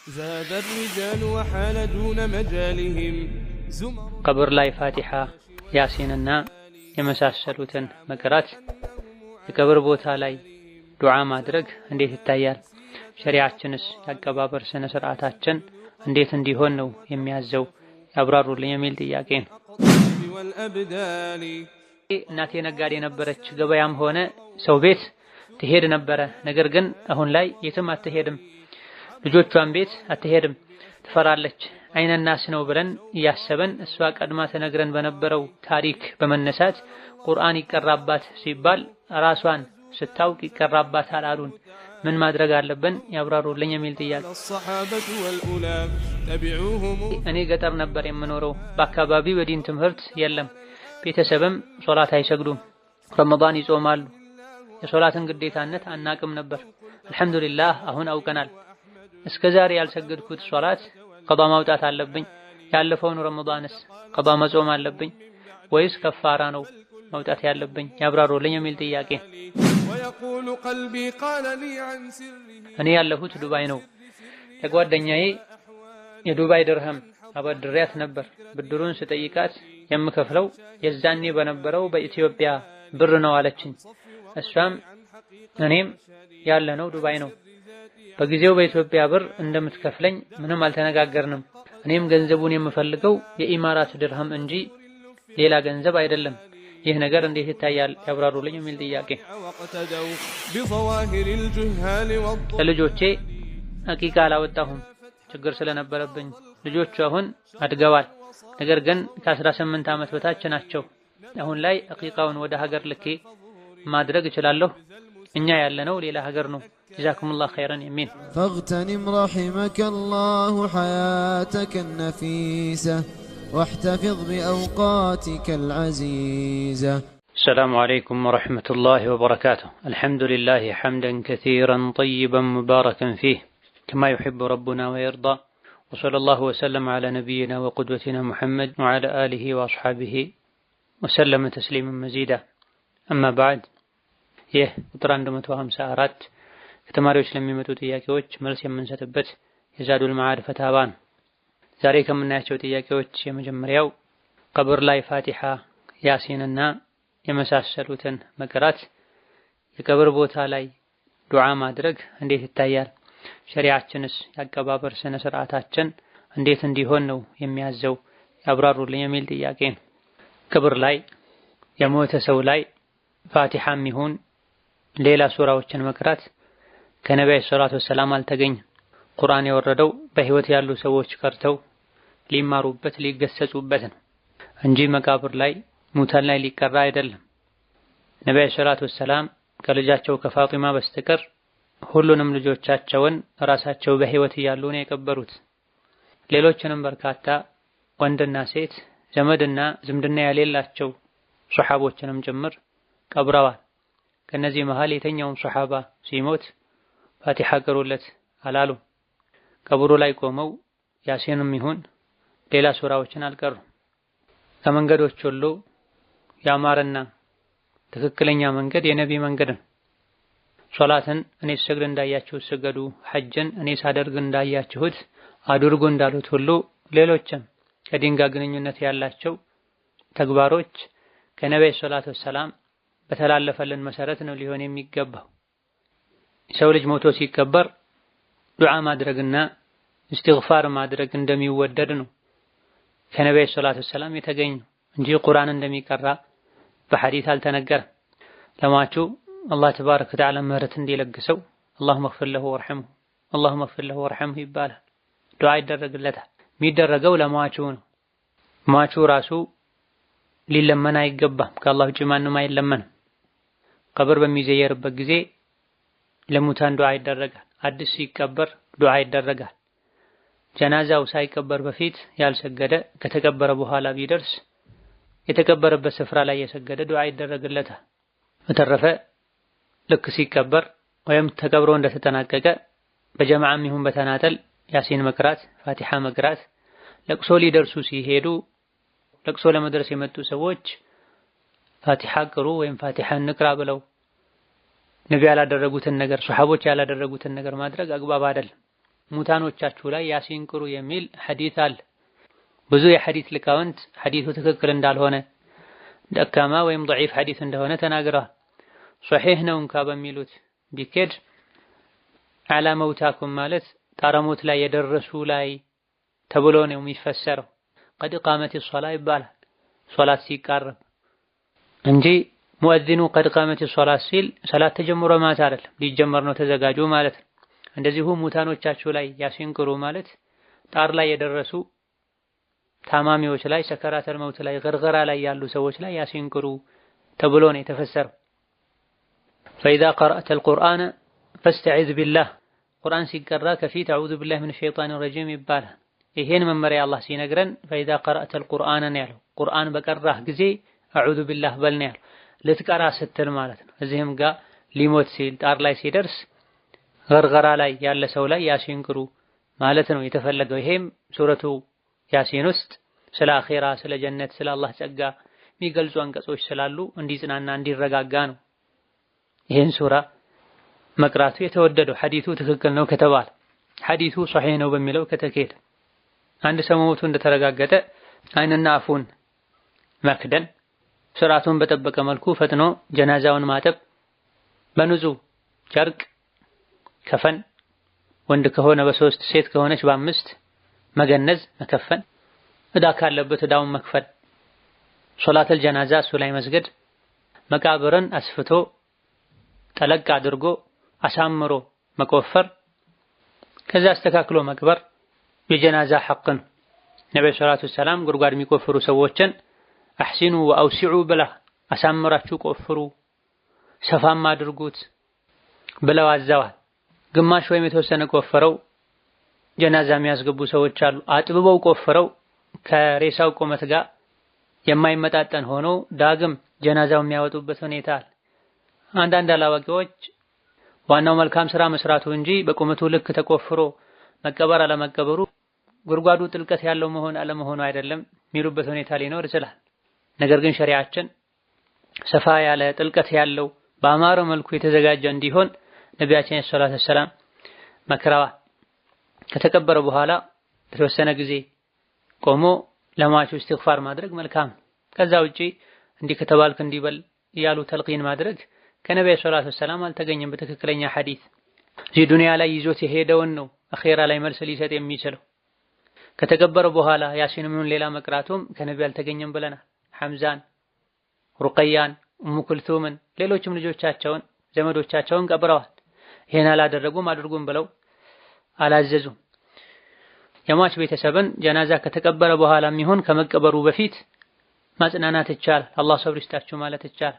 زاد الرجال وحال دون مجالهم قبر لاي فاتحة ያሲንና የመሳሰሉትን መቅራት የቀብር ቦታ ላይ ዱዓ ማድረግ እንዴት ይታያል? ሸሪዓችንስ ያቀባበር ስነ ስርዓታችን እንዴት እንዲሆን ነው የሚያዘው? ያብራሩልኝ የሚል ጥያቄ ነው። እናቴ ነጋዴ ነበረች። ገበያም ሆነ ሰው ቤት ትሄድ ነበረ። ነገር ግን አሁን ላይ የትም አትሄድም። ልጆቿን ቤት አትሄድም፣ ትፈራለች። አይነናስ ነው ብለን እያሰበን እሷ ቀድማ ተነግረን በነበረው ታሪክ በመነሳት ቁርአን ይቀራባት ሲባል ራሷን ስታውቅ ይቀራባታል አሉን። ምን ማድረግ አለብን? ያብራሩልኝ የሚል ጥያቄ። እኔ ገጠር ነበር የምኖረው። በአካባቢው የዲን ትምህርት የለም። ቤተሰብም ሶላት አይሰግዱም፣ ረመዳን ይጾማሉ። የሶላትን ግዴታነት አናቅም ነበር። አልሐምዱሊላህ አሁን አውቀናል። እስከዛሬ ያልሰገድኩት ሶላት ቀዷ ማውጣት አለብኝ? ያለፈውን ረመዳንስ ቀዷ መጾም አለብኝ ወይስ ከፋራ ነው መውጣት ያለብኝ? ያብራሩልኝ የሚል ጥያቄ። እኔ ያለሁት ዱባይ ነው። ለጓደኛዬ የዱባይ ድርሃም አበድሬያት ነበር። ብድሩን ስጠይቃት የምከፍለው የዛኔ በነበረው በኢትዮጵያ ብር ነው አለችኝ። እሷም እኔም ያለነው ዱባይ ነው። በጊዜው በኢትዮጵያ ብር እንደምትከፍለኝ ምንም አልተነጋገርንም። እኔም ገንዘቡን የምፈልገው የኢማራት ድርሃም እንጂ ሌላ ገንዘብ አይደለም። ይህ ነገር እንዴት ይታያል? ያብራሩልኝ የሚል ጥያቄ። ለልጆቼ አቂቃ አላወጣሁም፣ ችግር ስለነበረብኝ። ልጆቹ አሁን አድገዋል፣ ነገር ግን ከ18 ዓመት በታች ናቸው። አሁን ላይ አቂቃውን ወደ ሀገር ልኬ ማድረግ እችላለሁ? እኛ ያለነው ሌላ ሀገር ነው። ጀዛኩሙላህ ኸይረን የሚል። فاغتنم رحمك الله حياتك النفيسة واحتفظ بأوقاتك العزيزة. السلام عليكم ورحمة الله وبركاته. الحمد لله حمدا كثيرا طيبا مباركا فيه كما يحب ربنا ويرضى، وصلى الله وسلم على نبينا وقدوتنا محمد وعلى آله وأصحابه وسلم تسليما مزيدا. أما بعد، ይህ ቁጥር 154 ከተማሪዎች ለሚመጡ ጥያቄዎች መልስ የምንሰጥበት የዛዱል መዓድ ፈታዋ ነው። ዛሬ ከምናያቸው ጥያቄዎች የመጀመሪያው ቀብር ላይ ፋቲሃ፣ ያሲንና የመሳሰሉትን መቅራት የቀብር ቦታ ላይ ዱዓ ማድረግ እንዴት ይታያል? ሸሪዓችንስ ያቀባበር ስነ ስርዓታችን እንዴት እንዲሆን ነው የሚያዘው? ያብራሩልኝ የሚል ጥያቄ ነው። ቀብር ላይ የሞተ ሰው ላይ ፋቲሃም ይሁን ሌላ ሱራዎችን መቅራት ከነቢዩ ሰለላሁ ዐለይሂ ወሰለም አልተገኘም። ቁርአን የወረደው በህይወት ያሉ ሰዎች ቀርተው ሊማሩበት ሊገሰጹበት ነው እንጂ መቃብር ላይ ሙታን ላይ ሊቀራ አይደለም። ነቢዩ ሰለላሁ ዐለይሂ ወሰለም ከልጃቸው ከፋጢማ በስተቀር ሁሉንም ልጆቻቸውን ራሳቸው በህይወት እያሉ ነው የቀበሩት። ሌሎችንም በርካታ ወንድና ሴት ዘመድና ዝምድና የሌላቸው ሱሐቦችንም ጭምር ቀብረዋል። ከነዚህ መሃል የተኛውም ሱሐባ ሲሞት ፋቲሃ ቅሩለት አላሉ። ቀብሩ ላይ ቆመው ያሲንም ይሁን ሌላ ሱራዎችን አልቀሩም። ከመንገዶች ሁሉ ያማረና ትክክለኛ መንገድ የነቢ መንገድ ነው። ሶላትን እኔ ስገድ እንዳያችሁት ስገዱ፣ ሐጅን እኔ ሳደርግ እንዳያችሁት አድርጉ እንዳሉት ሁሉ ሌሎችም ከዲን ጋር ግንኙነት ያላቸው ተግባሮች ከነቢዩ ሰለላሁ ዐለይሂ ወሰለም በተላለፈልን መሰረት ነው ሊሆን የሚገባው። ሰው ልጅ ሞቶ ሲቀበር ዱዓ ማድረግና እስትግፋር ማድረግ እንደሚወደድ ነው ከነቢዩ ሰለላሁ ዐለይሂ ወሰለም የተገኘው እንጂ ቁርአን እንደሚቀራ በሐዲስ አልተነገረም። ለሟቹ አላህ ተባረከ ወተዓላ ምህረት እንዲለግሰው اللهم اغفر له وارحمه اللهم اغفر له وارحمه ይባላል። ዱዓ ይደረግለታል። የሚደረገው ለሟቹ ነው። ሟቹ ራሱ ሊለመን አይገባም። ከአላህ ውጪ ማንም አይለመንም። ቀብር በሚዘየርበት ጊዜ ለሙታን ዱዓ ይደረጋል። አዲስ ሲቀበር ዱዓ ይደረጋል። ጀናዛው ሳይቀበር በፊት ያልሰገደ ከተቀበረ በኋላ ቢደርስ የተቀበረበት ስፍራ ላይ የሰገደ ዱዓ ይደረግለታል። በተረፈ ልክ ሲቀበር ወይም ተቀብሮ እንደተጠናቀቀ በጀማዓም ይሁን በተናጠል ያሲን መቅራት፣ ፋቲሃ መቅራት፣ ለቅሶ ሊደርሱ ሲሄዱ ለቅሶ ለመድረስ የመጡ ሰዎች ፋቲሃ ቅሩ ወይም ፋቲሃ እንቅራ ብለው ነቢ ያላደረጉትን ነገር ሱሐቦች ያላደረጉትን ነገር ማድረግ አግባብ አይደለም። ሙታኖቻችሁ ላይ ያሲን ቅሩ የሚል ሐዲስ አለ። ብዙ የሐዲስ ሊቃውንት ሐዲሱ ትክክል እንዳልሆነ ደካማ ወይም ضعيف ሐዲስ እንደሆነ ተናግረዋል። ሶሒህ ነው እንኳ በሚሉት ቢኬድ አላ መውታኩም ማለት ጣረሞት ላይ የደረሱ ላይ ተብሎ ነው የሚፈሰረው። ቀድ ቃመት ሶላ ይባላል ሶላት ሲቃረብ እንጂ ሙእዚኑ ቀድ ቃመት ሶላት ሲል ሰላት ተጀምሮ ማለት አይደለም፣ ሊጀመር ነው ተዘጋጁ ማለት ነው። እንደዚሁ ሙታኖቻችሁ ላይ ያሲን ቅሩ ማለት ጣር ላይ የደረሱ ታማሚዎች ላይ ሰከራተል መውት ላይ ገርገራ ላይ ያሉ ሰዎች ላይ ያሲን ቅሩ ተብሎ ነው የተፈሰረው። فإذا قرأت القرآن فاستعذ بالله ቁርአን ሲቀራ ከፊት አዑዙ ቢላሂ ሚነ ሸይጣኒ ረጂም ይባላል። ይሄን መመሪያ አላህ ሲነግረን فإذا قرأت القرآن ነው ያለው። ቁርአን በቀራህ ጊዜ አዑዙ ቢላህ በል ነው ያለው። ልትቀራ ስትል ማለት ነው። እዚህም ጋር ሊሞት ሲል ጣር ላይ ሲደርስ ገርገራ ላይ ያለ ሰው ላይ ያሲን ቅሩ ማለት ነው የተፈለገው። ይሄም ሱረቱ ያሲን ውስጥ ስለ አኺራ፣ ስለ ጀነት፣ ስለ አላህ ጸጋ የሚገልጹ አንቀጾች ስላሉ እንዲጽናና እንዲረጋጋ ነው ይሄን ሱራ መቅራቱ የተወደደው። ሐዲሱ ትክክል ነው ከተባለ ሐዲሱ ሶሒህ ነው በሚለው ከተኬደ አንድ ሰው መሞቱ እንደተረጋገጠ አይንና አፉን መክደን ስርዓቱን በጠበቀ መልኩ ፈጥኖ ጀናዛውን ማጠብ፣ በንጹህ ጨርቅ ከፈን፣ ወንድ ከሆነ በ3 ሴት ከሆነች በ5 መገነዝ መከፈን፣ እዳ ካለበት እዳውን መክፈል፣ ሶላተል ጀናዛ እሱ ላይ መስገድ፣ መቃብርን አስፍቶ ጠለቅ አድርጎ አሳምሮ መቆፈር፣ ከዛ አስተካክሎ መቅበር የጀናዛ ሐቅ ነው። ነብዩ ሰለላሁ ዐለይሂ ወሰለም ጉድጓድ የሚቆፍሩ ሰዎችን አህሲኑ ወአውሲዑ ብላ አሳምራችሁ ቆፍሩ ሰፋም አድርጉት ብለው አዘዋል። ግማሽ ወይም የተወሰነ ቆፍረው ጀናዛ የሚያስገቡ ሰዎች አሉ። አጥብበው ቆፍረው ከሬሳው ቁመት ጋር የማይመጣጠን ሆኖ ዳግም ጀናዛው የሚያወጡበት ሁኔታ አለ። አንዳንድ አላዋቂዎች ዋናው መልካም ስራ መስራቱ እንጂ በቁመቱ ልክ ተቆፍሮ መቀበር አለመቀበሩ ጉድጓዱ ጥልቀት ያለው መሆን አለመሆኑ አይደለም የሚሉበት ሁኔታ ሊኖር ይችላል። ነገር ግን ሸሪዓችን ሰፋ ያለ ጥልቀት ያለው በአማረ መልኩ የተዘጋጀ እንዲሆን ነቢያችን ሰለላሁ ዐለይሂ ወሰለም መክረዋል። ከተቀበረ በኋላ ለተወሰነ ጊዜ ቆሞ ለሟቹ እስትግፋር ማድረግ መልካም። ከዛ ውጪ እንዲህ ከተባልክ እንዲበል እያሉ ተልቂን ማድረግ ከነቢዩ ሰለላሁ ዐለይሂ ወሰለም አልተገኘም በትክክለኛ ሐዲስ። እዚህ ዱንያ ላይ ይዞት የሄደውን ነው አኺራ ላይ መልስ ሊሰጥ የሚችለው። ከተቀበረ በኋላ ያሲንም ይሁን ሌላ መቅራቱም ከነቢዩ አልተገኘም ብለናል። ሐምዛን፣ ሩቀያን፣ ኡሙ ኩልቱምን ሌሎችም ልጆቻቸውን ዘመዶቻቸውን ቀብረዋል። ይሄን አላደረጉም አድርጉም ብለው አላዘዙም። የሟች ቤተሰብን ጀናዛ ከተቀበረ በኋላም ይሁን ከመቀበሩ በፊት ማጽናናት ይቻላል። አላህ ሰብር ይስጣችሁ ማለት ይቻላል።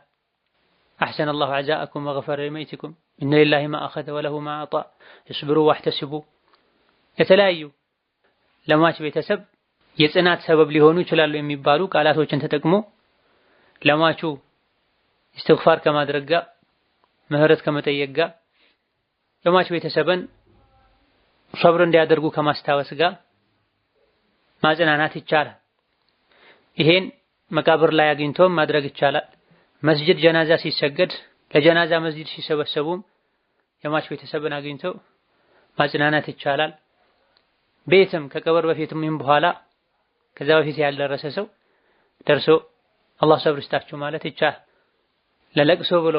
أحسن الله عزاءكم وغفر لميتكم إن لله ما أخذ وله ما أعطى اصبروا واحتسبوا የተለያዩ ለሟች ቤተሰብ የጽናት ሰበብ ሊሆኑ ይችላሉ የሚባሉ ቃላቶችን ተጠቅሞ ለሟቹ እስትግፋር ከማድረግ ጋር ምህረት ከመጠየቅ ጋር የሟች ቤተሰብን ሰብር እንዲያደርጉ ከማስታወስ ጋር ማጽናናት ይቻላል። ይሄን መቃብር ላይ አግኝቶም ማድረግ ይቻላል። መስጂድ ጀናዛ ሲሰገድ ለጀናዛ መስጂድ ሲሰበሰቡም የሟች ቤተሰብን አግኝተው ማጽናናት ይቻላል። ቤትም ከቀብር በፊትም ይሁን በኋላ ከዛ በፊት ያልደረሰ ሰው ደርሶ አላህ ሰብር ይስጣችሁ ማለት ይቻላል። ለለቅሶ ብሎ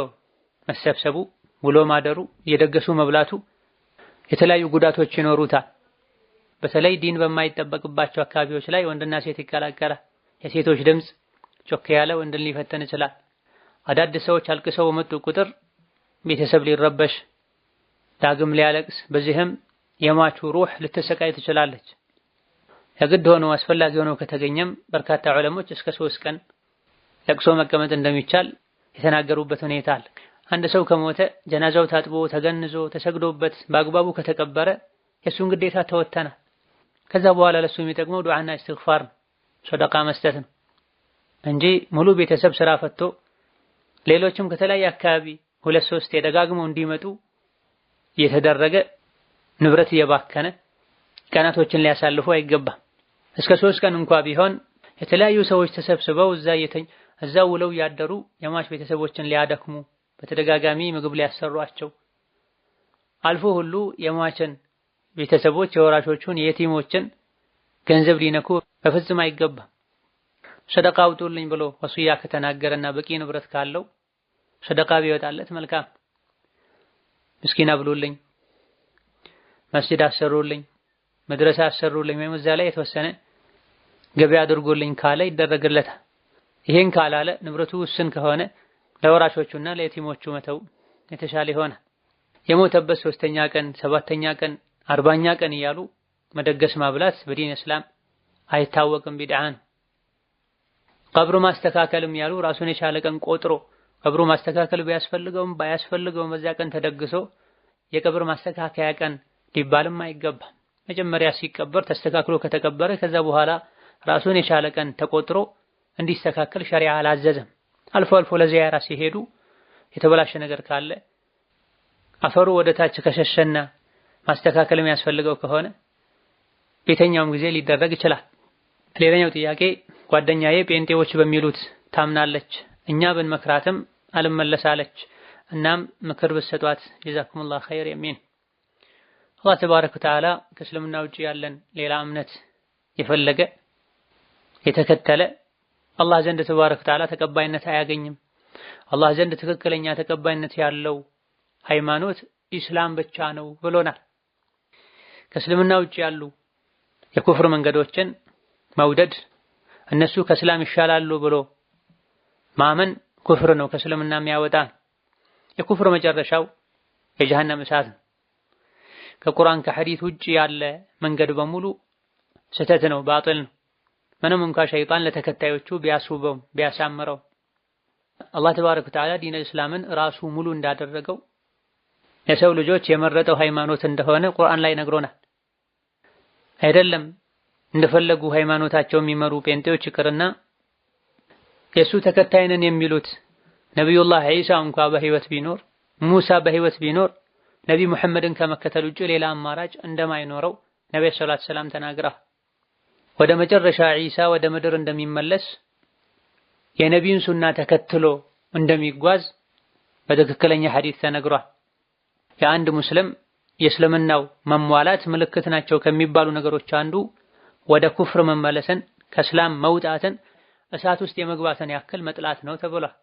መሰብሰቡ ውሎ ማደሩ የደገሱ መብላቱ የተለያዩ ጉዳቶች ይኖሩታል። በተለይ ዲን በማይጠበቅባቸው አካባቢዎች ላይ ወንድና ሴት ይቀላቀላል። የሴቶች ድምጽ ጮክ ያለ ወንድን ሊፈተን ይችላል። አዳዲስ ሰዎች አልቅሰው በመጡ ቁጥር ቤተሰብ ሊረበሽ ዳግም ሊያለቅስ፣ በዚህም የሟቹ ሩህ ልትሰቃይ ትችላለች። የግድ ሆኖ አስፈላጊ ሆኖ ከተገኘም በርካታ ዑለሞች እስከ 3 ቀን ለቅሶ መቀመጥ እንደሚቻል የተናገሩበት ሁኔታ አለ። አንድ ሰው ከሞተ ጀናዛው ታጥቦ ተገንዞ ተሰግዶበት በአግባቡ ከተቀበረ የሱን ግዴታ ተወተነ። ከዛ በኋላ ለሱ የሚጠቅመው ዱዓና እስትግፋር ሰደቃ መስጠት ነው እንጂ ሙሉ ቤተሰብ ስራ ፈቶ ሌሎችም ከተለያየ አካባቢ 2-3 የደጋግመው እንዲመጡ የተደረገ ንብረት እየባከነ ቀናቶችን ሊያሳልፉ አይገባም። እስከ 3 ቀን እንኳን ቢሆን የተለያዩ ሰዎች ተሰብስበው እዛው ውለው ያደሩ የሟች ቤተሰቦችን ሊያደክሙ በተደጋጋሚ ምግብ ሊያሰሯቸው አልፎ ሁሉ የሟችን ቤተሰቦች የወራሾቹን የየቲሞችን ገንዘብ ሊነኩ በፍጹም አይገባም። ሰደቃ አውጡልኝ ብሎ ወሲያ ከተናገረና በቂ ንብረት ካለው ሰደቃ ቢወጣለት መልካም። ምስኪን አብሉልኝ፣ መስጂድ አሰሩልኝ፣ መድረሳ አሰሩልኝ ወይም እዛ ላይ የተወሰነ ገቢ አድርጉልኝ ካለ ይደረግለታል። ይሄን ካላለ ንብረቱ ውስን ከሆነ ለወራሾቹና ለየቲሞቹ መተው የተሻለ ይሆናል። የሞተበት 3ኛ ቀን፣ 7ኛ ቀን፣ 40ኛ ቀን እያሉ መደገስ ማብላት በዲን እስላም አይታወቅም፣ ቢድዓ ነው። ቀብሩ ማስተካከልም ያሉ ራሱን የቻለ ቀን ቆጥሮ ቀብሩ ማስተካከል ቢያስፈልገውም ባያስፈልገውም በዚያ ቀን ተደግሶ የቀብር ማስተካከያ ቀን ሊባልም አይገባም። መጀመሪያ ሲቀበር ተስተካክሎ ከተቀበረ ከዛ በኋላ ራሱን የቻለ ቀን ተቆጥሮ እንዲስተካከል ሸሪዓ አላዘዘም። አልፎ አልፎ ለዚያራ ሲሄዱ የተበላሸ ነገር ካለ አፈሩ ወደ ታች ከሸሸና ማስተካከል የሚያስፈልገው ከሆነ ቤተኛውም ጊዜ ሊደረግ ይችላል። ሌላኛው ጥያቄ ጓደኛዬ ጴንጤዎች በሚሉት ታምናለች፣ እኛ ብንመክራትም አልመለሳለች። እናም ምክር ብትሰጧት ጀዛኩሙላህ ኸይር የሚል። አላህ ተባረከ ወተዓላ ከእስልምና ውጪ ያለን ሌላ እምነት የፈለገ የተከተለ አላህ ዘንድ ተባረከ ወተዓላ ተቀባይነት አያገኝም። አላህ ዘንድ ትክክለኛ ተቀባይነት ያለው ሃይማኖት ኢስላም ብቻ ነው ብሎናል። ከእስልምና ውጪ ያሉ የኩፍር መንገዶችን መውደድ እነሱ ከእስላም ይሻላሉ ብሎ ማመን ኩፍር ነው፣ ከእስልምና የሚያወጣ። የኩፍር መጨረሻው የጀሃነም እሳት ነው። ከቁርአን ከሐዲስ ውጪ ያለ መንገድ በሙሉ ስህተት ነው፣ ባጥል ነው። ምንም እንኳን ሸይጣን ለተከታዮቹ ቢያስውበው ቢያሳምረው አላህ ተባረከ ወተዓላ ዲን እስላምን ራሱ ሙሉ እንዳደረገው የሰው ልጆች የመረጠው ሃይማኖት እንደሆነ ቁርአን ላይ ነግሮናል። አይደለም እንደፈለጉ ሃይማኖታቸው የሚመሩ ጴንጤዎች ይቅርና የሱ ተከታይ ነን የሚሉት ነብዩላህ ዒሳ እንኳን በህይወት ቢኖር ሙሳ በህይወት ቢኖር ነብይ መሐመድን ከመከተል ውጪ ሌላ አማራጭ እንደማይኖረው ነብዩ ሰለላሁ ዐለይሂ ወሰለም ተናግረዋል። ወደ መጨረሻ ዒሳ ወደ ምድር እንደሚመለስ የነቢዩን ሱና ተከትሎ እንደሚጓዝ በትክክለኛ ሐዲስ ተነግሯል። የአንድ ሙስሊም የእስልምናው መሟላት ምልክት ናቸው ከሚባሉ ነገሮች አንዱ ወደ ኩፍር መመለስን፣ ከእስላም መውጣትን፣ እሳት ውስጥ የመግባትን ያክል መጥላት ነው ተብሏል።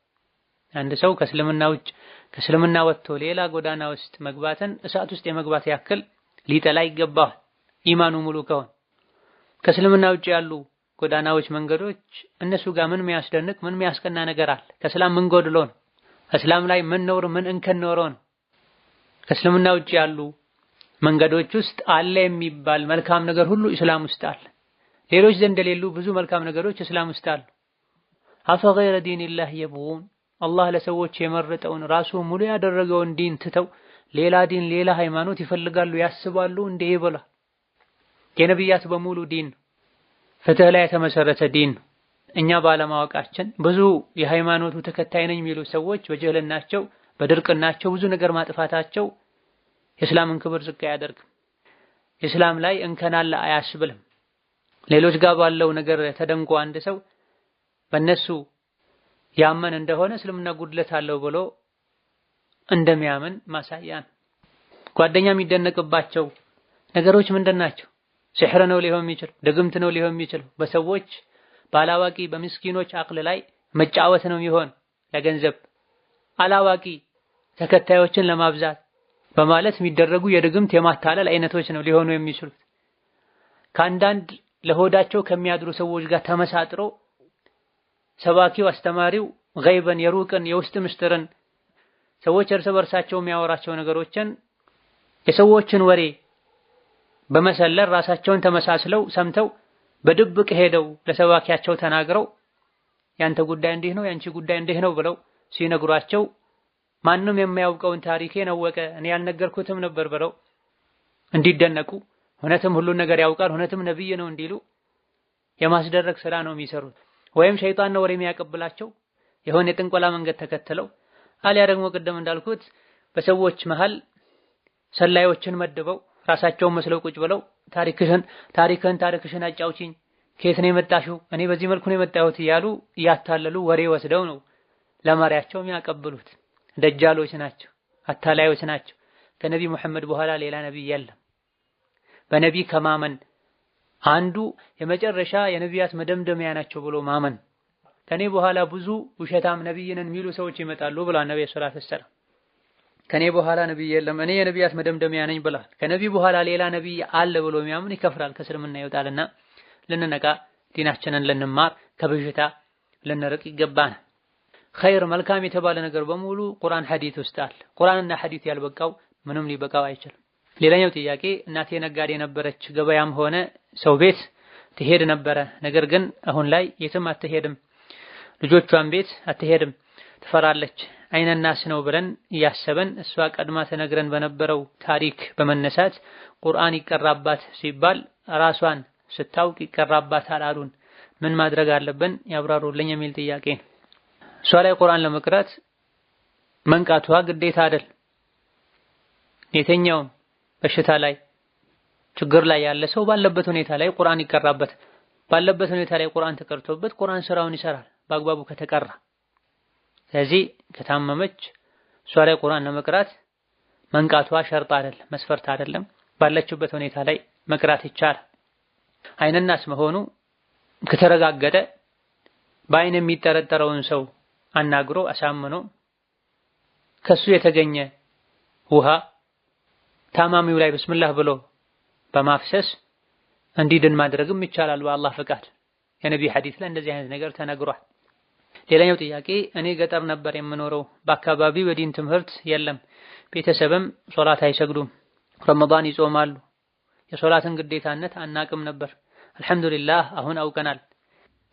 አንድ ሰው ከእስልምና ውጭ ከእስልምና ወጥቶ ሌላ ጎዳና ውስጥ መግባትን እሳት ውስጥ የመግባት ያክል ሊጠላ ይገባል፣ ኢማኑ ሙሉ ከሆነ። ከእስልምና ውጭ ያሉ ጎዳናዎች፣ መንገዶች እነሱ ጋር ምን የሚያስደንቅ ምን የሚያስቀና ነገር አለ? ከእስላም ምን ጎድሎ ነው? እስላም ላይ ምን ነውር ምን እንከን ኖሮ ነው? ከእስልምና ውጭ ያሉ መንገዶች ውስጥ አለ የሚባል መልካም ነገር ሁሉ እስላም ውስጥ አለ። ሌሎች ዘንድ የሌሉ ብዙ መልካም ነገሮች እስላም ውስጥ አሉ። አፈገይረ ዲኒላህ የብጉን አላህ ለሰዎች የመረጠውን ራሱ ሙሉ ያደረገውን ዲን ትተው ሌላ ዲን ሌላ ሃይማኖት ይፈልጋሉ ያስባሉ እንዴ ይበላ። የነብያት በሙሉ ዲን ፍትህ ላይ የተመሰረተ ዲን። እኛ ባለማወቃችን ብዙ የሃይማኖቱ ተከታይ ነኝ የሚሉ ሰዎች በጀህልናቸው በድርቅናቸው ብዙ ነገር ማጥፋታቸው የእስላምን ክብር ዝቅ አያደርግም። እስላም ላይ እንከን አለ አያስብልም። ሌሎች ጋር ባለው ነገር ተደንቆ አንድ ሰው በእነሱ ያመን እንደሆነ እስልምና ጉድለት አለው ብሎ እንደሚያምን ማሳያ ነው። ጓደኛ የሚደነቅባቸው ነገሮች ምንድናቸው? ሲሕር ነው ሊሆን የሚችል፣ ድግምት ነው ሊሆን የሚችል፣ በሰዎች ባላዋቂ በምስኪኖች አቅል ላይ መጫወት ነው የሚሆን፣ ለገንዘብ አላዋቂ ተከታዮችን ለማብዛት በማለት የሚደረጉ የድግምት የማታለል አይነቶች ነው ሊሆኑ የሚችሉት። ከአንዳንድ ለሆዳቸው ከሚያድሩ ሰዎች ጋር ተመሳጥሮ ሰባኪው አስተማሪው ገይበን የሩቅን የውስጥ ምስጢርን ሰዎች እርስ በርሳቸው የሚያወራቸው ነገሮችን የሰዎችን ወሬ በመሰለር ራሳቸውን ተመሳስለው ሰምተው በድብቅ ሄደው ለሰባኪያቸው ተናግረው ያንተ ጉዳይ እንዲህ ነው ያንቺ ጉዳይ እንዲህ ነው ብለው ሲነግሯቸው ማንም የማያውቀውን ታሪኬን አወቀ እኔ ያልነገርኩትም ነበር ብለው እንዲደነቁ እውነትም ሁሉን ነገር ያውቃል እውነትም ነብይ ነው እንዲሉ የማስደረግ ስራ ነው የሚሰሩት። ወይም ሸይጣን ነው ወሬ የሚያቀብላቸው የሆነ የጥንቆላ መንገድ ተከትለው አሊያ ደግሞ ቅድም እንዳልኩት በሰዎች መሃል ሰላዮችን መድበው ራሳቸውን መስለው ቁጭ ብለው ታሪክህን አጫውቺኝ፣ ከየት ነው የመጣሽው፣ እኔ በዚህ መልኩ ነው የመጣሁት እያሉ እያታለሉ ወሬ ወስደው ነው ለማሪያቸው የሚያቀብሉት። ደጃሎች ናቸው፣ አታላዮች ናቸው። ከነቢ መሐመድ በኋላ ሌላ ነብይ የለም። በነቢ ከማመን አንዱ የመጨረሻ የነቢያት መደምደሚያ ናቸው ብሎ ማመን። ከኔ በኋላ ብዙ ውሸታም ነብይንን የሚሉ ሰዎች ይመጣሉ ብሏል ነብዩ ሰለላሁ ዐለይሂ ወሰለም። ከኔ በኋላ ነብይ የለም እኔ የነቢያት መደምደሚያ ነኝ ብሏል። ከነቢይ በኋላ ሌላ ነብይ አለ ብሎ የሚያምን ይከፍራል፣ ከእስልምና ይወጣልና ልንነቃ፣ ዲናችንን ልንማር፣ ከበሽታ ልንርቅ ይገባናል። ኸይር መልካም የተባለ ነገር በሙሉ ቁርአን ሐዲስ ውስጥ አለ። ቁርአንና ሐዲስ ያልበቃው ምንም ሊበቃው አይችልም። ሌላኛው ጥያቄ እናቴ ነጋዴ ነበረች፣ ገበያም ሆነ ሰው ቤት ትሄድ ነበረ። ነገር ግን አሁን ላይ የትም አትሄድም፣ ልጆቿን ቤት አትሄድም፣ ትፈራለች። አይነናስ ነው ብለን እያሰበን እሷ ቀድማ ተነግረን በነበረው ታሪክ በመነሳት ቁርአን ይቀራባት ሲባል ራሷን ስታውቅ ይቀራባታል አሉን። ምን ማድረግ አለብን ያብራሩልኝ የሚል ጥያቄ ነው። እሷ ላይ ቁርአን ለመቅራት መንቃቷ ግዴታ አይደል። የተኛውም በሽታ ላይ ችግር ላይ ያለ ሰው ባለበት ሁኔታ ላይ ቁርአን ይቀራበት፣ ባለበት ሁኔታ ላይ ቁርአን ተቀርቶበት ቁርአን ስራውን ይሰራል በአግባቡ ከተቀራ። ስለዚህ ከታመመች እሷ ላይ ቁርአን ለመቅራት መንቃቷ ሸርጥ አይደለም፣ መስፈርት አይደለም። ባለችበት ሁኔታ ላይ መቅራት ይቻላል። አይነናስ መሆኑ ከተረጋገጠ በአይን የሚጠረጠረውን ሰው አናግሮ አሳምኖ ከሱ የተገኘ ውሃ ታማሚው ላይ ብስምላህ ብሎ በማፍሰስ እንዲድን ማድረግም ይቻላል በአላህ ፈቃድ። የነብይ ሐዲስ ላይ እንደዚህ አይነት ነገር ተነግሯል። ሌላኛው ጥያቄ እኔ ገጠር ነበር የምኖረው፣ በአካባቢው የዲን ትምህርት የለም፣ ቤተሰብም ሶላት አይሰግዱም፣ ረመዳን ይጾማሉ፣ የሶላትን ግዴታነት አናቅም ነበር። አልሐምዱሊላህ አሁን አውቀናል።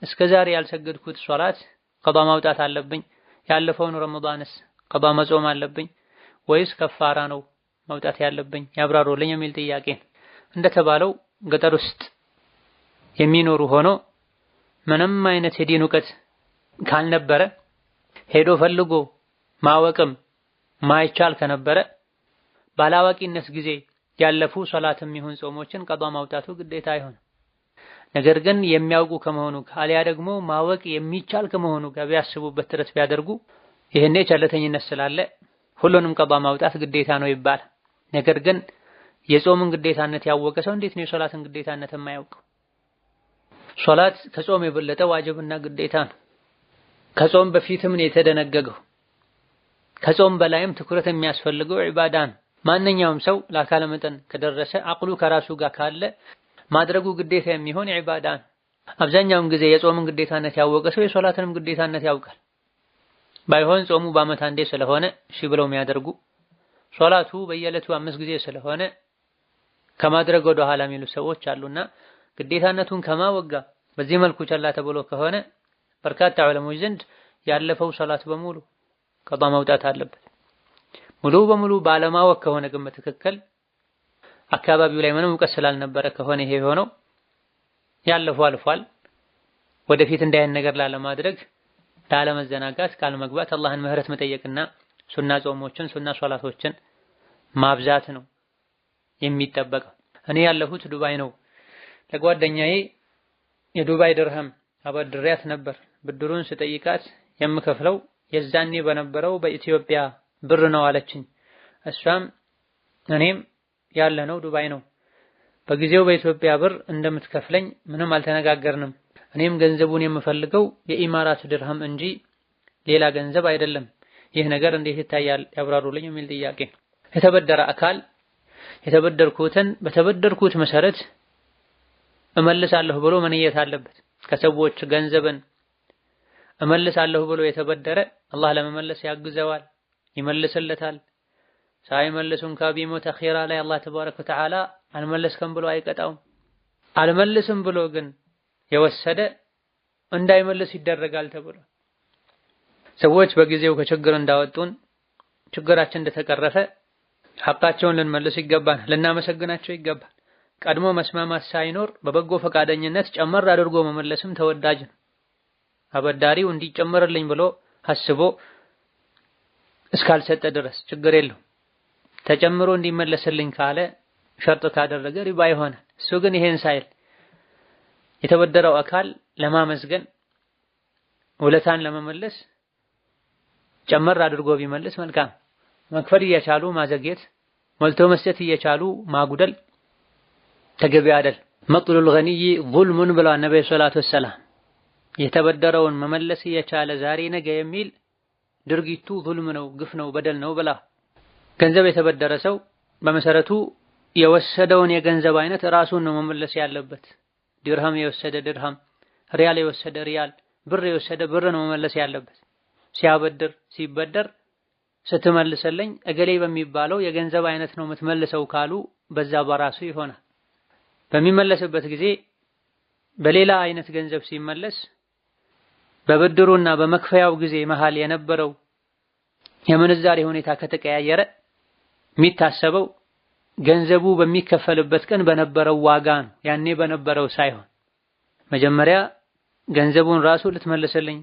እስከዛሬ ያልሰገድኩት ሶላት ቀዷ ማውጣት አለብኝ? ያለፈውን ረመዳንስ ቀዷ መጾም አለብኝ ወይስ ከፋራ ነው መውጣት ያለብኝ? ያብራሩልኝ የሚል ጥያቄ። እንደተባለው ገጠር ውስጥ የሚኖሩ ሆኖ ምንም አይነት የዲን እውቀት ካልነበረ ሄዶ ፈልጎ ማወቅም ማይቻል ከነበረ ባላዋቂነት ጊዜ ያለፉ ሶላትም ይሁን ጾሞችን ቀዷ ማውጣቱ ግዴታ አይሆንም። ነገር ግን የሚያውቁ ከመሆኑ ካሊያ ደግሞ ማወቅ የሚቻል ከመሆኑ ጋር ቢያስቡበት ጥረት ቢያደርጉ ይሄኔ ቸልተኝነት ስላለ ሁሉንም ቀዷ ማውጣት ግዴታ ነው ይባላል። ነገር ግን የጾምን ግዴታነት ያወቀ ሰው እንዴት ነው የሶላትን ግዴታነት የማያውቀው? ሶላት ከጾም የበለጠ ዋጅብና ግዴታ ነው። ከጾም በፊትም ነው የተደነገገው። ከጾም በላይም ትኩረት የሚያስፈልገው ዒባዳ ነው። ማንኛውም ሰው ለአካለ መጠን ከደረሰ አቅሉ ከራሱ ጋር ካለ ማድረጉ ግዴታ የሚሆን ዒባዳ ነው። አብዛኛውን ጊዜ የጾምን ግዴታነት ያወቀ ሰው የሶላትንም ግዴታነት ያውቃል። ባይሆን ጾሙ በዓመት አንዴ ስለሆነ እሺ ብለው የሚያደርጉ፣ ሶላቱ በየዕለቱ 5 ጊዜ ስለሆነ ከማድረግ ወደ ኋላ የሚሉ ሰዎች አሉና ግዴታነቱን ከማወጋ በዚህ መልኩ ቸላ ተብሎ ከሆነ በርካታ ዑለሞች ዘንድ ያለፈው ሶላት በሙሉ ቀዷ ማውጣት አለበት። ሙሉ በሙሉ ባለማወቅ ከሆነ ግን በትክክል አካባቢው ላይ ምንም እውቀት ስላልነበረ ከሆነ ይሄ ሆነው ያለፈው አልፏል። ወደፊት እንዳይን ነገር ላለማድረግ ላለመዘናጋት ካለመግባት አላህን ምህረት መጠየቅና ሱና ጾሞችን ሱና ሶላቶችን ማብዛት ነው የሚጠበቀው። እኔ ያለሁት ዱባይ ነው። ለጓደኛዬ የዱባይ ድርሃም አበድሬያት ነበር። ብድሩን ስጠይቃት የምከፍለው የዛኔ በነበረው በኢትዮጵያ ብር ነው አለችኝ። እሷም እኔም ያለነው ዱባይ ነው። በጊዜው በኢትዮጵያ ብር እንደምትከፍለኝ ምንም አልተነጋገርንም። እኔም ገንዘቡን የምፈልገው የኢማራት ድርሃም እንጂ ሌላ ገንዘብ አይደለም። ይህ ነገር እንዴት ይታያል ያብራሩልኝ የሚል ጥያቄ። የተበደረ አካል የተበደርኩትን በተበደርኩት መሰረት እመልሳለሁ ብሎ መንየት አለበት። ከሰዎች ገንዘብን እመልሳለሁ ብሎ የተበደረ አላህ ለመመለስ ያግዘዋል፣ ይመልስለታል። ሳይመልሱም ከቢሞት አኺራ ላይ አላህ ተባረከ ወተዓላ አልመለስከም ብሎ አይቀጣውም። አልመልስም ብሎ ግን የወሰደ እንዳይመልስ ይደረጋል ተብሎ ሰዎች በጊዜው ከችግር እንዳወጡን ችግራችን እንደተቀረፈ ሐቃቸውን ልንመልስ ይገባል፣ ልናመሰግናቸው ይገባል። ቀድሞ መስማማት ሳይኖር በበጎ ፈቃደኝነት ጨመር አድርጎ መመለስም ተወዳጅ ነው። አበዳሪው እንዲጨመርልኝ ብሎ አስቦ እስካልሰጠ ድረስ ችግር የለው። ተጨምሮ እንዲመለስልኝ ካለ ሸርጥ ካደረገ ሪባ ይሆናል። እሱ ግን ይሄን ሳይል የተበደረው አካል ለማመስገን ውለታን ለመመለስ ጨመር አድርጎ ቢመልስ መልካም። መክፈል እየቻሉ ማዘግየት፣ ሞልቶ መስጠት እየቻሉ ማጉደል ተገቢ አይደል። መጥሉል ገኒይ ዙልሙን ብለዋል ነብዩ ሰለላሁ ዐለይሂ ወሰለም። የተበደረውን መመለስ እየቻለ ዛሬ ነገ የሚል ድርጊቱ ዙልም ነው፣ ግፍ ነው፣ በደል ነው ብላ። ገንዘብ የተበደረ ሰው በመሰረቱ የወሰደውን የገንዘብ አይነት ራሱን ነው መመለስ ያለበት። ድርሃም የወሰደ ድርሃም፣ ሪያል የወሰደ ሪያል፣ ብር የወሰደ ብር ነው መመለስ ያለበት። ሲያበድር ሲበደር ስትመልሰልኝ እገሌ በሚባለው የገንዘብ አይነት ነው የምትመልሰው ካሉ በዛ በራሱ ይሆናል። በሚመለስበት ጊዜ በሌላ አይነት ገንዘብ ሲመለስ በብድሩና በመክፈያው ጊዜ መሃል የነበረው የምንዛሬ ሁኔታ ከተቀያየረ የሚታሰበው ገንዘቡ በሚከፈልበት ቀን በነበረው ዋጋ ነው፣ ያኔ በነበረው ሳይሆን። መጀመሪያ ገንዘቡን ራሱ ልትመልስልኝ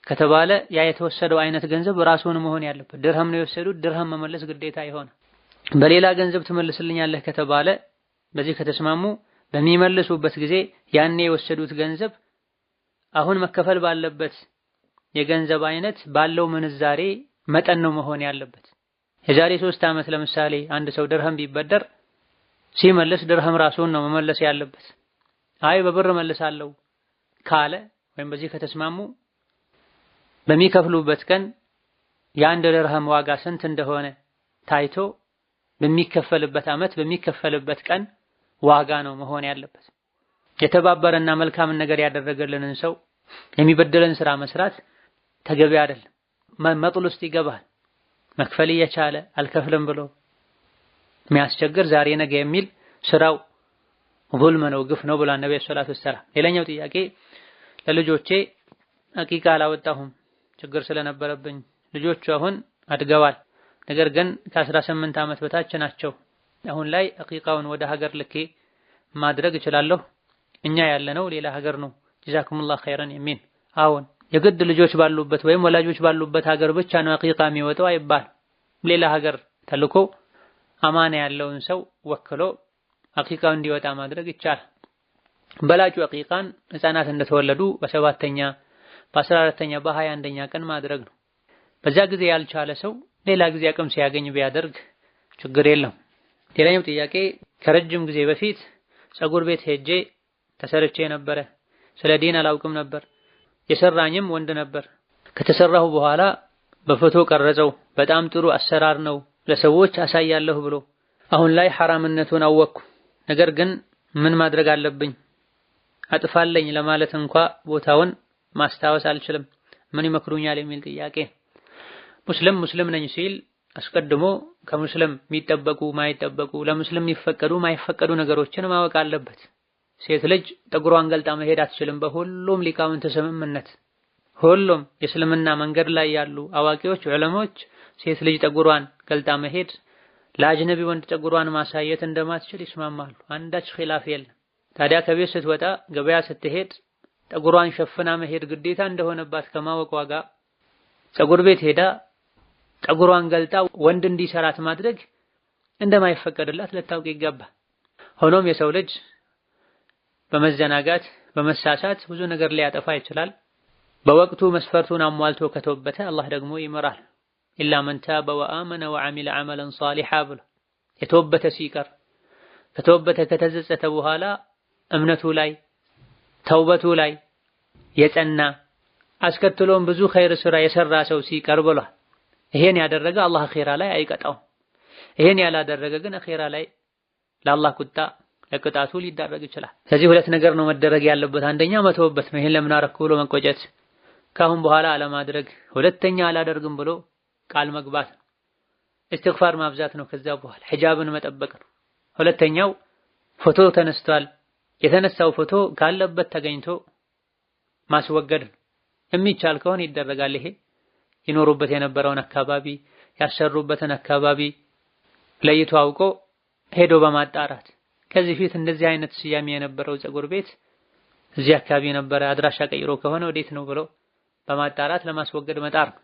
ከተባለ ያ የተወሰደው አይነት ገንዘብ ራሱን መሆን ያለበት። ድርሃም ነው የወሰዱት፣ ድርሃም መመለስ ግዴታ ይሆናል። በሌላ ገንዘብ ትመልስልኛለህ ከተባለ በዚህ ከተስማሙ በሚመልሱበት ጊዜ ያኔ የወሰዱት ገንዘብ አሁን መከፈል ባለበት የገንዘብ አይነት ባለው ምንዛሬ መጠን ነው መሆን ያለበት። የዛሬ 3 ዓመት ለምሳሌ አንድ ሰው ድርሃም ቢበደር ሲመልስ ድርሃም ራሱን ነው መመለስ ያለበት። አይ በብር መልሳለሁ ካለ ወይም በዚህ ከተስማሙ በሚከፍሉበት ቀን የአንድ ድርሃም ዋጋ ስንት እንደሆነ ታይቶ በሚከፈልበት ዓመት በሚከፈልበት ቀን ዋጋ ነው መሆን ያለበት። የተባበረና መልካምን ነገር ያደረገልንን ሰው የሚበደለን ስራ መስራት ተገቢ አይደለም። መጥል ውስጥ ይገባል። መክፈል እየቻለ አልከፍልም ብሎ የሚያስቸግር ዛሬ ነገ የሚል ስራው ዙልም ነው፣ ግፍ ነው ብሏል ነብዩ ሰለላሁ ዐለይሂ ወሰለም። ሌላኛው ጥያቄ ለልጆቼ አቂቃ አላወጣሁም ችግር ስለነበረብኝ፣ ልጆቹ አሁን አድገዋል፣ ነገር ግን ከ18 ዓመት በታች ናቸው። አሁን ላይ አቂቃውን ወደ ሀገር ልኬ ማድረግ እችላለሁ? እኛ ያለነው ሌላ ሀገር ነው። ጀዛኩሙላህ ኸይረን የሚል አሁን የግድ ልጆች ባሉበት ወይም ወላጆች ባሉበት ሀገር ብቻ ነው አቂቃ የሚወጣው አይባል። ሌላ ሀገር ተልኮ አማና ያለውን ሰው ወክሎ አቂቃው እንዲወጣ ማድረግ ይቻላል። በላጩ አቂቃን ህፃናት እንደተወለዱ በ7ኛ በ14ኛ በ21ኛ ቀን ማድረግ ነው። በዛ ጊዜ ያልቻለ ሰው ሌላ ጊዜ አቅም ሲያገኝ ቢያደርግ ችግር የለም። ሌላኛው ጥያቄ ከረጅም ጊዜ በፊት ፀጉር ቤት ሄጄ ተሰርቼ ነበረ። ስለ ዲን አላውቅም ነበር። የሰራኝም ወንድ ነበር። ከተሰራሁ በኋላ በፎቶ ቀረጸው፣ በጣም ጥሩ አሰራር ነው ለሰዎች አሳያለሁ ብሎ አሁን ላይ ሐራምነቱን አወቅኩ። ነገር ግን ምን ማድረግ አለብኝ? አጥፋለኝ ለማለት እንኳ ቦታውን ማስታወስ አልችልም። ምን ይመክሩኛል የሚል ጥያቄ። ሙስሊም ነኝ ሲል አስቀድሞ ከሙስሊም የሚጠበቁ ማይጠበቁ፣ ለሙስሊም የሚፈቀዱ ማይፈቀዱ ነገሮችን ማወቅ አለበት። ሴት ልጅ ጠጉሯን ገልጣ መሄድ አትችልም። በሁሉም ሊቃውንት ስምምነት ሁሉም የእስልምና መንገድ ላይ ያሉ አዋቂዎች ዑለሞች ሴት ልጅ ጠጉሯን ገልጣ መሄድ ለአጅነቢ ወንድ ጠጉሯን ማሳየት እንደማትችል ይስማማሉ። አንዳች ኺላፍ የለም። ታዲያ ከቤት ስትወጣ ገበያ ስትሄድ ጠጉሯን ሸፍና መሄድ ግዴታ እንደሆነባት ከማወቅ ዋጋ ፀጉር ቤት ሄዳ ጠጉሯን ገልጣ ወንድ እንዲሰራት ማድረግ እንደማይፈቀድላት ልታውቅ ይገባል። ሆኖም የሰው ልጅ በመዘናጋት በመሳሳት ብዙ ነገር ሊያጠፋ ይችላል። በወቅቱ መስፈርቱን አሟልቶ ከተወበተ አላህ ደግሞ ይመራል። ኢላ መን ታበ ወአመነ ወዐሚለ ዐመለን ሷሊሐ ብሎ የተወበተ ሲቀር ከተወበተ ከተዘጸተ በኋላ እምነቱ ላይ ተውበቱ ላይ የጸና አስከትሎም ብዙ ኸይር ስራ የሰራ ሰው ሲቀር ብሏል። ይሄን ያደረገ አላህ አኺራ ላይ አይቀጣው። ይሄን ያላደረገ ግን አኺራ ላይ ለአላህ ቁጣ ለቅጣቱ ሊዳረግ ይችላል። ስለዚህ ሁለት ነገር ነው መደረግ ያለበት። አንደኛ መተውበት ነው፣ ይሄን ለምን አረኩ ብሎ መቆጨት፣ ካሁን በኋላ አለማድረግ፣ ሁለተኛ አላደርግም ብሎ ቃል መግባት፣ እስትግፋር ማብዛት ነው። ከዛ በኋላ ሒጃብን መጠበቅ ነው። ሁለተኛው ፎቶ ተነስቷል፣ የተነሳው ፎቶ ካለበት ተገኝቶ ማስወገድ ነው። የሚቻል ከሆነ ይደረጋል። ይሄ ይኖሩበት የነበረውን አካባቢ ያሰሩበትን አካባቢ ለይቶ አውቆ ሄዶ በማጣራት ከዚህ ፊት እንደዚህ አይነት ስያሜ የነበረው ፀጉር ቤት እዚህ አካባቢ ነበረ፣ አድራሻ ቀይሮ ከሆነ ወዴት ነው ብሎ በማጣራት ለማስወገድ መጣር ነው።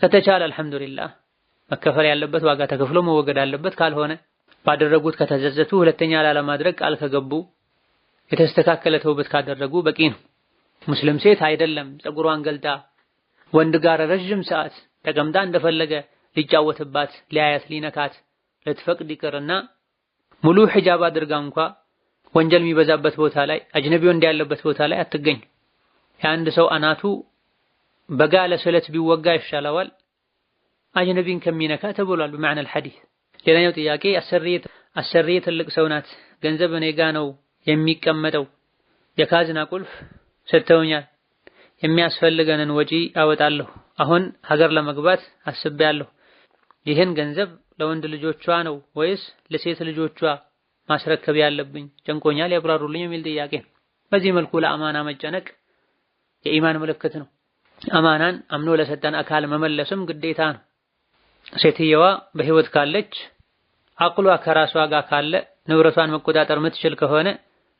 ከተቻለ አልሐምዱሊላህ መከፈል ያለበት ዋጋ ተከፍሎ መወገድ አለበት። ካልሆነ ባደረጉት ከተዘዘቱ ሁለተኛ ላለማድረግ ቃል ከገቡ የተስተካከለ ተውበት ካደረጉ በቂ ነው። ሙስሊም ሴት አይደለም ፀጉሯን ገልጣ ወንድ ጋር ረጅም ሰዓት ተቀምጣ እንደፈለገ ሊጫወትባት ሊያያት ሊነካት ልትፈቅድ ይቅርና ሙሉ ሒጃብ አድርጋ እንኳ ወንጀል የሚበዛበት ቦታ ላይ አጅነቢ ወንድ ያለበት ቦታ ላይ አትገኝ። የአንድ ሰው አናቱ በጋለ ስለት ቢወጋ ይሻለዋል አጅነቢን ከሚነካ ተብሏል በመعنى الحديث። ሌላኛው ጥያቄ አሰሪ ትልቅ ሰው ናት፣ ገንዘብ እኔ ጋ ነው የሚቀመጠው፣ የካዝና ቁልፍ ሰጥተውኛል፣ የሚያስፈልገንን ወጪ አወጣለሁ፣ አሁን ሀገር ለመግባት አስቤያለሁ፣ ይህን ገንዘብ ለወንድ ልጆቿ ነው ወይስ ለሴት ልጆቿ ማስረከብ ያለብኝ ጨንቆኛል ያብራሩልኝ የሚል ጥያቄ። በዚህ መልኩ ለአማና መጨነቅ የኢማን ምልክት ነው። አማናን አምኖ ለሰጠን አካል መመለስም ግዴታ ነው። ሴትየዋ በህይወት ካለች አቅሏ ከራሷ ጋር ካለ ንብረቷን መቆጣጠር የምትችል ከሆነ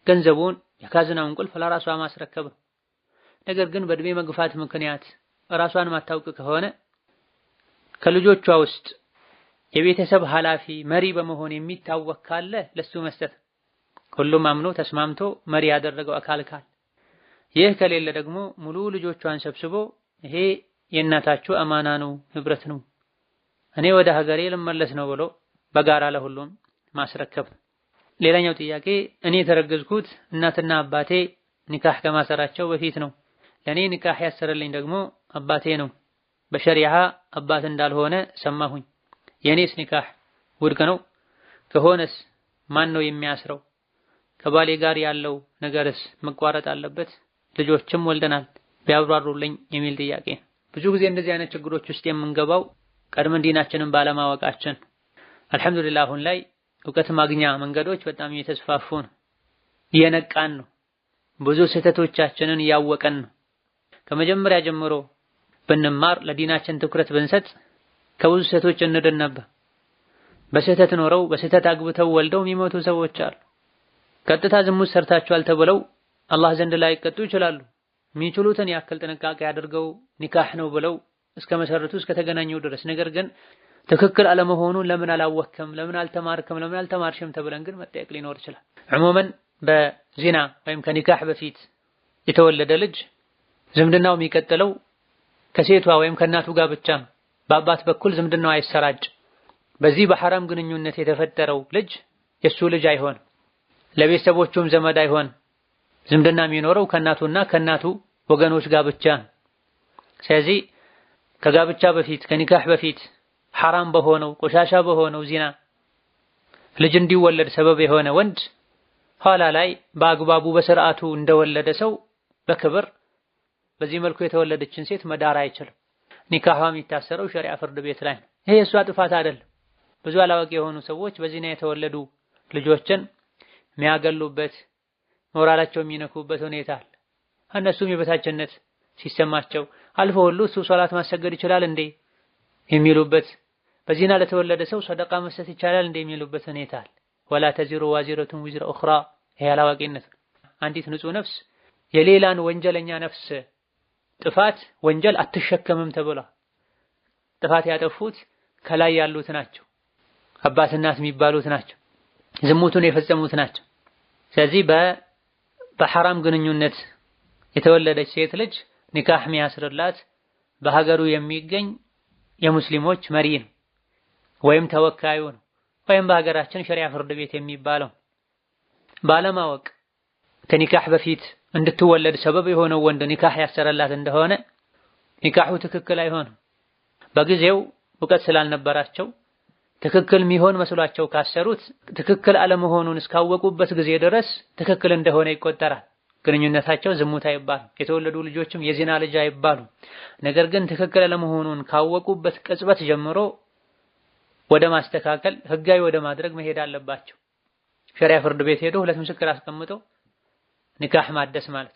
ገንዘቡን የካዝናውን ቁልፍ ለራሷ ማስረከብ ነው። ነገር ግን በእድሜ መግፋት ምክንያት ራሷን ማታውቅ ከሆነ ከልጆቿ ውስጥ የቤተሰብ ኃላፊ መሪ በመሆን የሚታወቅ ካለ ለሱ መስጠት፣ ሁሉም አምኖ ተስማምቶ መሪ ያደረገው አካል ካለ። ይህ ከሌለ ደግሞ ሙሉ ልጆቿን ሰብስቦ ይሄ የእናታችሁ አማና ነው፣ ንብረት ነው፣ እኔ ወደ ሀገሬ ልመለስ ነው ብሎ በጋራ ለሁሉም ማስረከብ። ሌላኛው ጥያቄ እኔ የተረገዝኩት እናትና አባቴ ኒካህ ከማሰራቸው በፊት ነው። ለኔ ኒካህ ያሰረልኝ ደግሞ አባቴ ነው። በሸሪዓ አባት እንዳልሆነ ሰማሁኝ። የኔስ ኒካህ ውድቅ ነው? ከሆነስ ማን ነው የሚያስረው? ከባሌ ጋር ያለው ነገርስ መቋረጥ አለበት? ልጆችም ወልደናል ቢያብራሩልኝ የሚል ጥያቄ። ብዙ ጊዜ እንደዚህ አይነት ችግሮች ውስጥ የምንገባው ቀድመን ዲናችንን ባለማወቃችን። አልሐምዱሊላህ አሁን ላይ እውቀት ማግኛ መንገዶች በጣም እየተስፋፉ ነው፣ እየነቃን ነው፣ ብዙ ስህተቶቻችንን እያወቀን ነው። ከመጀመሪያ ጀምሮ ብንማር ለዲናችን ትኩረት ብንሰጥ ከብዙ ስህተቶች እንድን ነበር። በስህተት ኖረው በስህተት አግብተው ወልደው የሚሞቱ ሰዎች አሉ። ቀጥታ ዝሙት ሰርታችኋል ተብለው አላህ ዘንድ ላይ ይቀጡ ይችላሉ። የሚችሉትን ያክል ጥንቃቄ አድርገው ኒካህ ነው ብለው እስከ መሰረቱ እስከ ተገናኙ ድረስ። ነገር ግን ትክክል አለመሆኑን ለምን አላወቅም፣ ለምን አልተማርክም፣ ለምን አልተማርሽም ተብለን ግን መጠየቅ ሊኖር ይችላል። ዑሙመን በዚና ወይም ከኒካህ በፊት የተወለደ ልጅ ዝምድናው የሚቀጥለው ከሴቷ ወይም ከእናቱ ጋር ብቻ ነው። በአባት በኩል ዝምድናው አይሰራጭ። በዚህ በሐራም ግንኙነት የተፈጠረው ልጅ የሱ ልጅ አይሆን፣ ለቤተሰቦቹም ዘመድ አይሆን። ዝምድና የሚኖረው ከእናቱና ከእናቱ ወገኖች ጋር ብቻ ነው። ስለዚህ ከጋብቻ በፊት ከኒካህ በፊት ሐራም በሆነው ቆሻሻ በሆነው ዚና ልጅ እንዲወለድ ሰበብ የሆነ ወንድ ኋላ ላይ በአግባቡ በስርዓቱ እንደወለደ ሰው በክብር በዚህ መልኩ የተወለደችን ሴት መዳር አይችልም። ኒካህ የሚታሰረው ሸሪዓ ፍርድ ቤት ላይ ነው። ይሄ የሷ ጥፋት አይደለም። ብዙ አላዋቂ የሆኑ ሰዎች በዚና የተወለዱ ልጆችን የሚያገሉበት ሞራላቸው የሚነኩበት ሁኔታ አለ። እነሱም የበታችነት ሲሰማቸው አልፎ ሁሉ እሱ ሶላት ማሰገድ ይችላል እንዴ የሚሉበት፣ በዚና ለተወለደ ሰው ሰደቃ መስጠት ይቻላል እንዴ የሚሉበት ሁኔታ አለ። ወላ ተዚሩ ዋዚረቱን ዊዝረ ኡኽራ። ይሄ አላዋቂነት። አንዲት ንጹህ ነፍስ የሌላን ወንጀለኛ ነፍስ ጥፋት ወንጀል አትሸከምም ተብሏል። ጥፋት ያጠፉት ከላይ ያሉት ናቸው፣ አባት እናት የሚባሉት ናቸው፣ ዝሙቱን የፈጸሙት ናቸው። ስለዚህ በሐራም ግንኙነት የተወለደች ሴት ልጅ ኒካህ የሚያስርላት በሀገሩ የሚገኝ የሙስሊሞች መሪ ነው ወይም ተወካዩ ነው ወይም በሀገራችን ሸሪዓ ፍርድ ቤት የሚባለው። ባለማወቅ ከኒካህ በፊት እንድትወለድ ሰበብ የሆነው ወንድ ኒካህ ያሰረላት እንደሆነ ኒካሁ ትክክል አይሆንም። በጊዜው እውቀት ስላልነበራቸው ትክክል የሚሆን መስሏቸው ካሰሩት ትክክል አለመሆኑን እስካወቁበት ጊዜ ድረስ ትክክል እንደሆነ ይቆጠራል። ግንኙነታቸው ዝሙት አይባልም፣ የተወለዱ ልጆችም የዚና ልጅ አይባሉም። ነገር ግን ትክክል አለመሆኑን ካወቁበት ቅጽበት ጀምሮ ወደ ማስተካከል ህጋዊ ወደ ማድረግ መሄድ አለባቸው። ሸሪዓ ፍርድ ቤት ሄዶ ሁለት ምስክር አስቀምጠው ኒካህ ማደስ ማለት።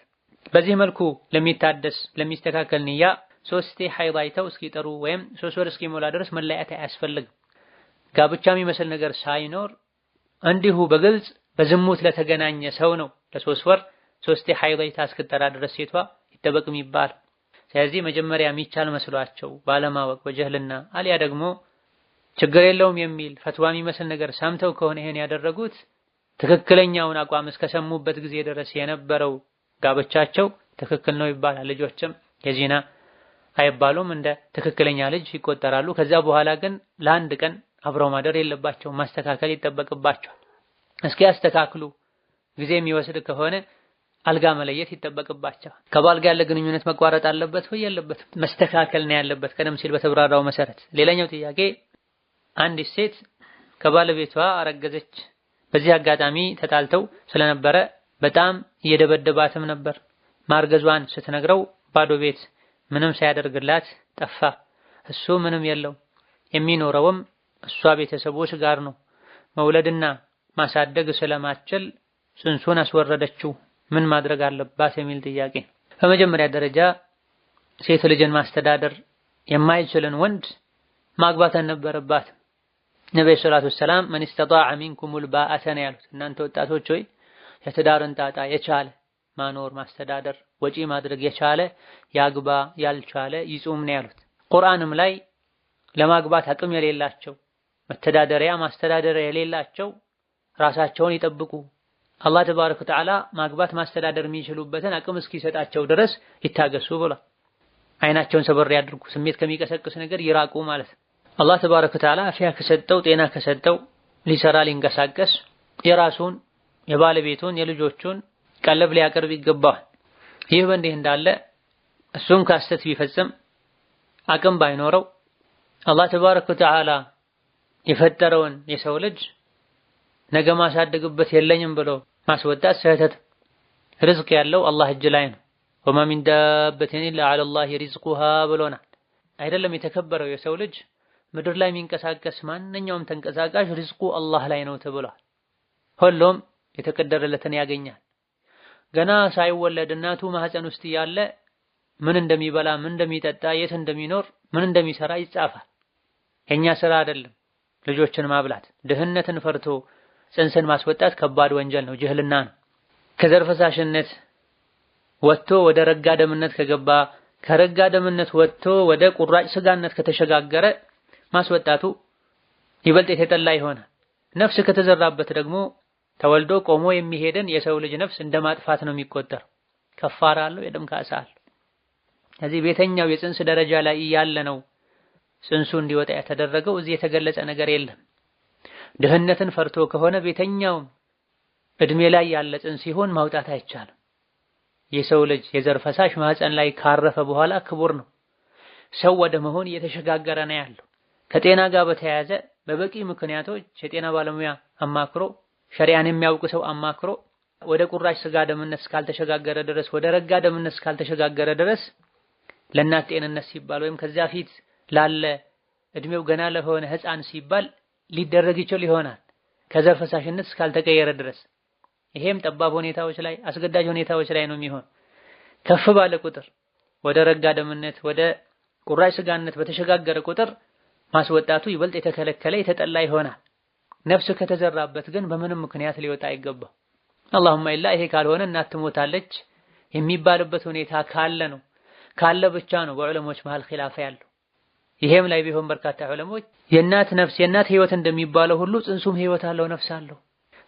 በዚህ መልኩ ለሚታደስ ለሚስተካከል ንያ ሶስቴ ሐይድ አይተው እስኪጠሩ ወይም 3 ወር እስኪሞላ ድረስ መለያየት አያስፈልግም። ጋብቻ የሚመስል ነገር ሳይኖር እንዲሁ በግልጽ በዝሙት ለተገናኘ ሰው ነው ለ3 ወር ሶስቴ ሐይድ አይታ እስክጠራ ድረስ ሴቷ ይጠበቅ የሚባል። ስለዚህ መጀመሪያ የሚቻል መስሏቸው ባለማወቅ በጀህልና አልያ ደግሞ ችግር የለውም የሚል ፈትዋ የሚመስል ነገር ሰምተው ከሆነ ይሄን ያደረጉት ትክክለኛውን አቋም እስከሰሙበት ጊዜ ድረስ የነበረው ጋብቻቸው ትክክል ነው ይባላል። ልጆችም የዚና አይባሉም፣ እንደ ትክክለኛ ልጅ ይቆጠራሉ። ከዛ በኋላ ግን ለአንድ ቀን አብረው ማደር የለባቸው፣ ማስተካከል ይጠበቅባቸዋል። እስኪ ያስተካክሉ ጊዜ የሚወስድ ከሆነ አልጋ መለየት ይጠበቅባቸዋል። ከባል ጋር ያለ ግንኙነት መቋረጥ አለበት ወይ የለበትም? መስተካከል ነው ያለበት ቀደም ሲል በተብራራው መሰረት። ሌላኛው ጥያቄ አንዲት ሴት ከባለቤቷ አረገዘች። በዚህ አጋጣሚ ተጣልተው ስለነበረ በጣም እየደበደባትም ነበር። ማርገዟን ስትነግረው ባዶ ቤት ምንም ሳያደርግላት ጠፋ። እሱ ምንም የለው የሚኖረውም እሷ ቤተሰቦች ጋር ነው። መውለድና ማሳደግ ስለማትችል ጽንሱን አስወረደችው። ምን ማድረግ አለባት የሚል ጥያቄ። በመጀመሪያ ደረጃ ሴት ልጅን ማስተዳደር የማይችልን ወንድ ማግባት አልነበረባትም። ነብዩ ሰለላሁ ዐለይሂ ወሰለም መን ኢስተጣዐ ሚንኩሙል ባአተ ነው ያሉት። እናንተ ወጣቶች ሆይ የትዳርን ጣጣ የቻለ ማኖር ማስተዳደር ወጪ ማድረግ የቻለ ያግባ፣ ያልቻለ ይጹም ነው ያሉት። ቁርአንም ላይ ለማግባት አቅም የሌላቸው መተዳደሪያ ማስተዳደሪያ የሌላቸው ራሳቸውን ይጠብቁ፣ አላህ ተባረከ ወተዓላ ማግባት ማስተዳደር የሚችሉበትን አቅም እስኪሰጣቸው ድረስ ይታገሱ ብሏል። አይናቸውን ሰበር ያድርጉ፣ ስሜት ከሚቀሰቅስ ነገር ይራቁ ማለት ነው። አላህ ተባረከ ወተዓላ አፊያ ከሰጠው ጤና ከሰጠው ሊሰራ ሊንቀሳቀስ የራሱን የባለቤቱን የልጆቹን ቀለብ ሊያቀርብ ይገባል። ይህ በእንዲህ እንዳለ እሱም ካስተት ቢፈጽም አቅም ባይኖረው አላህ ተባረከ ወተዓላ የፈጠረውን የሰው ልጅ ነገ ማሳደግበት የለኝም ብሎ ማስወጣት ስህተት። ርዝቅ ያለው አላህ እጅ ላይ ነው። ወማ ሚን ዳበትን ኢላ ዐለላሂ ሪዝቁሃ ብሎናል። አይደለም የተከበረው የሰው ልጅ ምድር ላይ የሚንቀሳቀስ ማንኛውም ተንቀሳቃሽ ሪዝቁ አላህ ላይ ነው ተብሏል። ሁሉም የተቀደረለትን ያገኛል። ገና ሳይወለድ እናቱ ማህፀን ውስጥ ያለ ምን እንደሚበላ ምን እንደሚጠጣ የት እንደሚኖር ምን እንደሚሰራ ይጻፋል። የኛ ስራ አይደለም ልጆችን ማብላት። ድህነትን ፈርቶ ጽንስን ማስወጣት ከባድ ወንጀል ነው፣ ጅህልና ነው። ከዘር ፈሳሽነት ወጥቶ ወደ ረጋ ደምነት ከገባ ከረጋ ደምነት ወጥቶ ወደ ቁራጭ ስጋነት ከተሸጋገረ ማስወጣቱ ይበልጥ የተጠላ ይሆናል። ነፍስ ከተዘራበት ደግሞ ተወልዶ ቆሞ የሚሄድን የሰው ልጅ ነፍስ እንደማጥፋት ነው የሚቆጠር። ከፋራ አለው፣ የደም ካሳ አለው። ስለዚህ ቤተኛው የጽንስ ደረጃ ላይ ያለ ነው ጽንሱ እንዲወጣ የተደረገው። እዚህ የተገለጸ ነገር የለም። ድህነትን ፈርቶ ከሆነ ቤተኛው እድሜ ላይ ያለ ጽንስ ሲሆን ማውጣት አይቻልም። የሰው ልጅ የዘር ፈሳሽ ማህፀን ላይ ካረፈ በኋላ ክቡር ነው። ሰው ወደ መሆን እየተሸጋገረ ነው ያለው። ከጤና ጋር በተያያዘ በበቂ ምክንያቶች የጤና ባለሙያ አማክሮ ሸሪዓን የሚያውቅ ሰው አማክሮ ወደ ቁራጭ ስጋ ደምነት እስካልተሸጋገረ ድረስ ወደ ረጋ ደምነት እስካልተሸጋገረ ድረስ ለእናት ጤንነት ሲባል ወይም ከዚያ ፊት ላለ እድሜው ገና ለሆነ ህፃን ሲባል ሊደረግ ይችል ይሆናል ከዘር ፈሳሽነት እስካልተቀየረ ድረስ። ይሄም ጠባብ ሁኔታዎች ላይ አስገዳጅ ሁኔታዎች ላይ ነው የሚሆን። ከፍ ባለ ቁጥር ወደ ረጋ ደምነት ወደ ቁራጭ ስጋነት በተሸጋገረ ቁጥር ማስወጣቱ ይበልጥ የተከለከለ የተጠላ ይሆናል። ነፍስ ከተዘራበት ግን በምንም ምክንያት ሊወጣ አይገባም። አላሁማ ኢላ ይሄ ካልሆነ እናት ትሞታለች የሚባልበት ሁኔታ ካለ ነው። ካለ ብቻ ነው በዑለሞች መሃል ኺላፍ ያለው። ይሄም ላይ ቢሆን በርካታ ዑለሞች የእናት ነፍስ የእናት ህይወት እንደሚባለው ሁሉ ጽንሱም ህይወት አለው፣ ነፍስ አለው።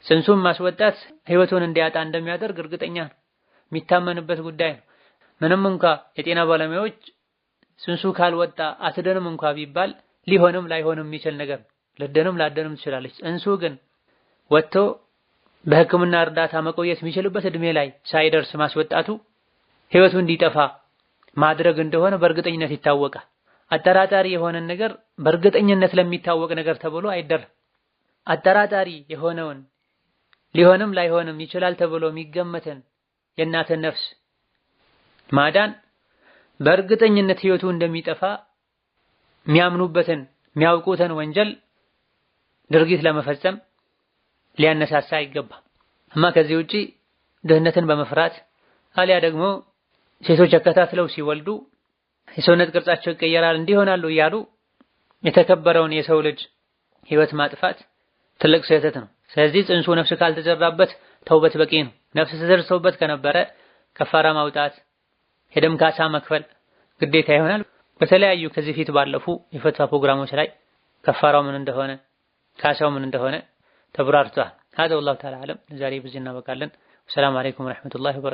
ጽንሱም ማስወጣት ህይወቱን እንዲያጣ እንደሚያደርግ እርግጠኛ ነው፣ የሚታመንበት ጉዳይ ነው። ምንም እንኳ የጤና ባለሙያዎች ጽንሱ ካልወጣ አትደንም እንኳ ቢባል ሊሆንም ላይሆንም የሚችል ነገር ልደንም ላደንም ትችላለች። ጽንሱ ግን ወጥቶ በህክምና እርዳታ መቆየት የሚችልበት እድሜ ላይ ሳይደርስ ማስወጣቱ ህይወቱ እንዲጠፋ ማድረግ እንደሆነ በእርግጠኝነት ይታወቃል። አጠራጣሪ የሆነን ነገር በእርግጠኝነት ለሚታወቅ ነገር ተብሎ አይደረም። አጠራጣሪ የሆነውን ሊሆንም ላይሆንም ይችላል ተብሎ የሚገመትን የእናትን ነፍስ ማዳን በእርግጠኝነት ህይወቱ እንደሚጠፋ የሚያምኑበትን የሚያውቁትን ወንጀል ድርጊት ለመፈጸም ሊያነሳሳ አይገባም። እማ ከዚህ ውጪ ድህነትን በመፍራት አሊያ ደግሞ ሴቶች አከታትለው ሲወልዱ የሰውነት ቅርጻቸው ይቀየራል እንዲሆናሉ እያሉ የተከበረውን የሰው ልጅ ህይወት ማጥፋት ትልቅ ስህተት ነው። ስለዚህ ጽንሱ ነፍስ ካልተዘራበት ተውበት በቂ ነው። ነፍስ ተዘርቶበት ከነበረ ከፋራ ማውጣት የደም ካሳ መክፈል ግዴታ ይሆናል። በተለያዩ ከዚህ ፊት ባለፉ የፈትዋ ፕሮግራሞች ላይ ከፋራው ምን እንደሆነ ካሳው ምን እንደሆነ ተብራርቷል። هذا والله تعالى اعلم። ዛሬ በዚህ እናበቃለን። ሰላም አለይኩም ወራህመቱላሂ ወበረካቱ።